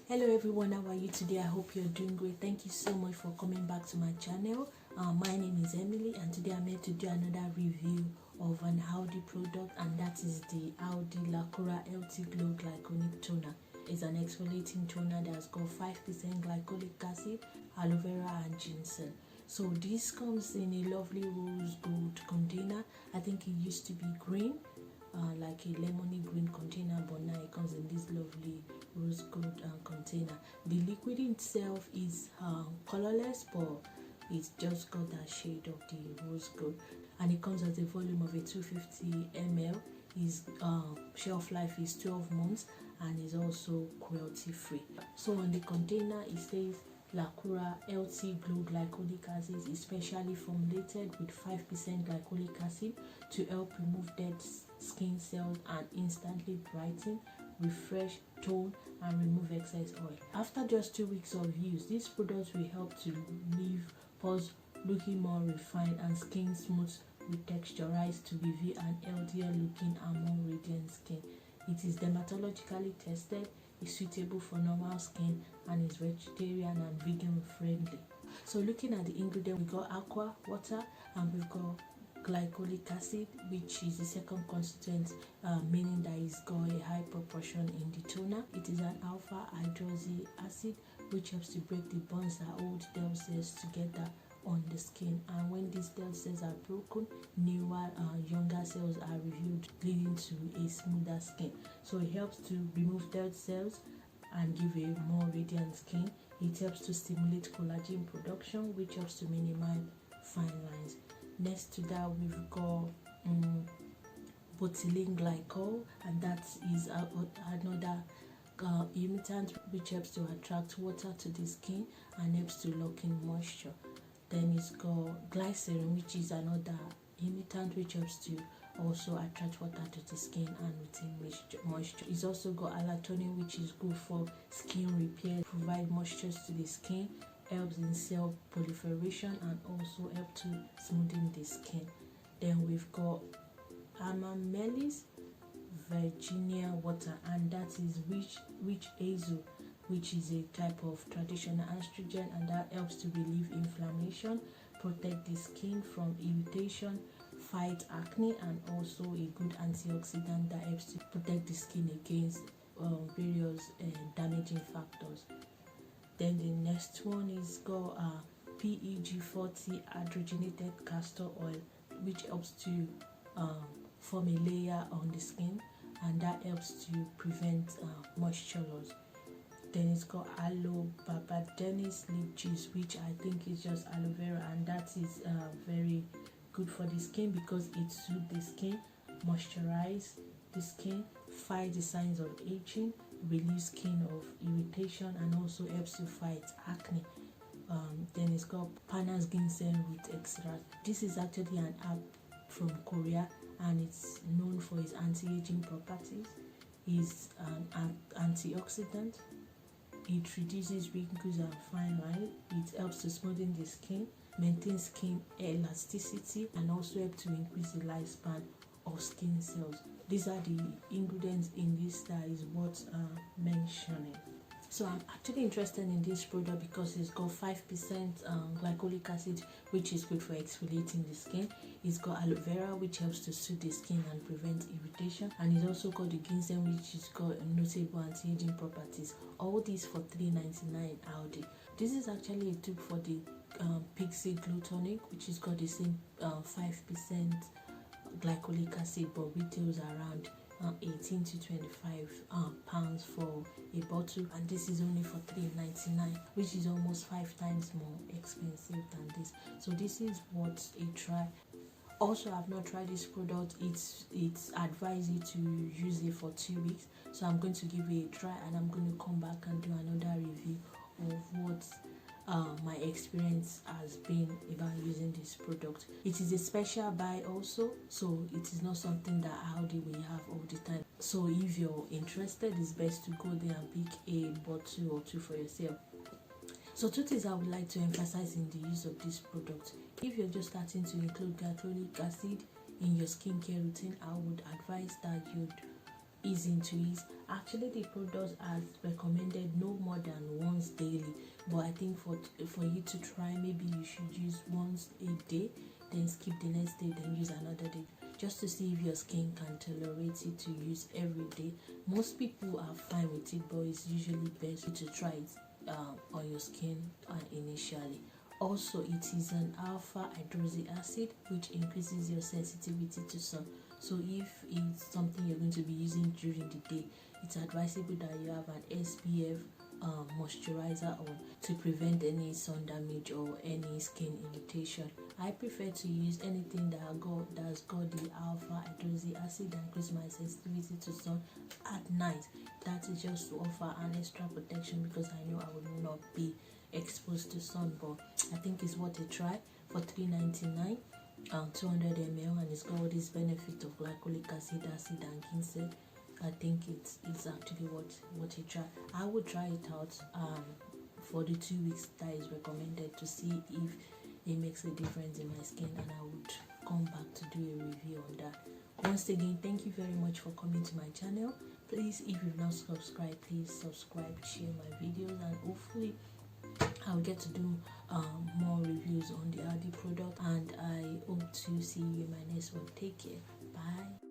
Hello everyone, how are you today? I hope you're doing great. Thank you so much for coming back to my channel. My name is Emily and today I'm here to do another review of an Aldi product, and that is the Aldi Lacura Healthy Glow Glycolic Toner. It's an exfoliating toner that's got 5% glycolic acid, aloe vera and ginseng. So this comes in a lovely rose gold container. I think it used to be green, like a lemony green container, but now it comes in this lovely rose gold container. The liquid itself is colorless, but it's just got that shade of the rose gold, and it comes at a volume of a 250 ml. His shelf life is 12 months and is also cruelty free. So on the container it says Lacura Healthy Glow Glycolic Acid is specially formulated with 5% glycolic acid to help remove dead skin cells and instantly brighten, refresh, tone and remove excess oil. After just 2 weeks of use, this product will help to leave pores looking more refined and skin smooth with texturized to reveal an healthier looking and more radiant skin. It is dermatologically tested, is suitable for normal skin, and is vegetarian and vegan friendly. So looking at the ingredient, we got aqua, water, and we've got glycolic acid, which is the second constituent, meaning that it's got a high proportion in the toner. It is an alpha hydroxy acid which helps to break the bonds that hold dead cells together on the skin, and when these dead cells are broken, newer younger cells are revealed, leading to a smoother skin. So it helps to remove dead cells and give a more radiant skin. It helps to stimulate collagen production, which helps to minimize fine lines. Next to that, we've got botulinum glycol, and that is another humidifiant which helps to attract water to the skin and helps to lock in moisture. Then it's got glycerin, which is another humidifiant which helps to also attract water to the skin and retain moisture. It's also got allantoin, which is good for skin repair, provide moisture to the skin, helps in cell proliferation and also help to smoothing the skin. Then we've got Amamelis Virginia water, and that is witch hazel, which is a type of traditional estrogen, and that helps to relieve inflammation, protect the skin from irritation, fight acne, and also a good antioxidant that helps to protect the skin against various damaging factors. Then the next one is called PEG40 hydrogenated castor oil, which helps to form a layer on the skin, and that helps to prevent moisture loss. Then it's got aloe barbadennis leaf juice, which I think is just aloe vera, and that is very good for the skin because it soothes the skin, moisturize the skin, fight the signs of aging, relieves skin of irritation, and also helps to fight acne. Then it's got Panas ginseng root extract. This is actually an herb from Korea, and it's known for its anti-aging properties. It's an antioxidant. It reduces wrinkles and fine lines. It helps to smoothen the skin, maintain skin elasticity, and also help to increase the lifespan of skin cells. These are the ingredients in this that is worth mentioning. So I'm actually interested in this product because it's got 5% glycolic acid, which is good for exfoliating the skin. It's got aloe vera, which helps to soothe the skin and prevent irritation, and it's also got the ginseng, which has got notable anti-aging properties. All these for $3.99 Aldi. This is actually a tube for the Pixie Glow Tonic, which has got the same 5% glycolic acid, but retails around 18 to 25 pounds for a bottle, and this is only for $3.99, which is almost 5 times more expensive than this. So this is worth a try. Also, I've not tried this product. It's advised you to use it for 2 weeks, so I'm going to give it a try, and I'm going to come back and do another review of what my experience has been about using this product. It is a special buy also, so it is not something that Aldi will have all the time. So if you're interested, it's best to go there and pick a bottle or two for yourself. So 2 things I would like to emphasize in the use of this product. If you're just starting to include glycolic acid in your skincare routine, I would advise that you'd ease into it Actually, the product has recommended no more than once daily, but I think for you to try, maybe you should use once a day, then skip the next day, then use another day, just to see if your skin can tolerate it to use every day. Most people are fine with it, but it's usually best to try it on your skin initially. Also, it is an alpha hydroxy acid, which increases your sensitivity to sun. So if it's something you're going to be using during the day, it's advisable that you have an SPF moisturizer on to prevent any sun damage or any skin irritation. I prefer to use anything that's got the alpha hydroxy acid that increases my sensitivity to sun at night. That is just to offer an extra protection, because I know I will not be exposed to sun, but I think it's worth a try for $3.99, 200 ml, and it's got all this benefit of glycolic acid, and ginseng. I think it's actually what a try. I would try it out for the 2 weeks that is recommended to see if it makes a difference in my skin, and I would come back to do a review on that. Once again, thank you very much for coming to my channel. Please, if you've not subscribed, please subscribe, share my videos, and hopefully I'll get to do more reviews on the Aldi product, and I hope to see you in my next one. Take care. Bye.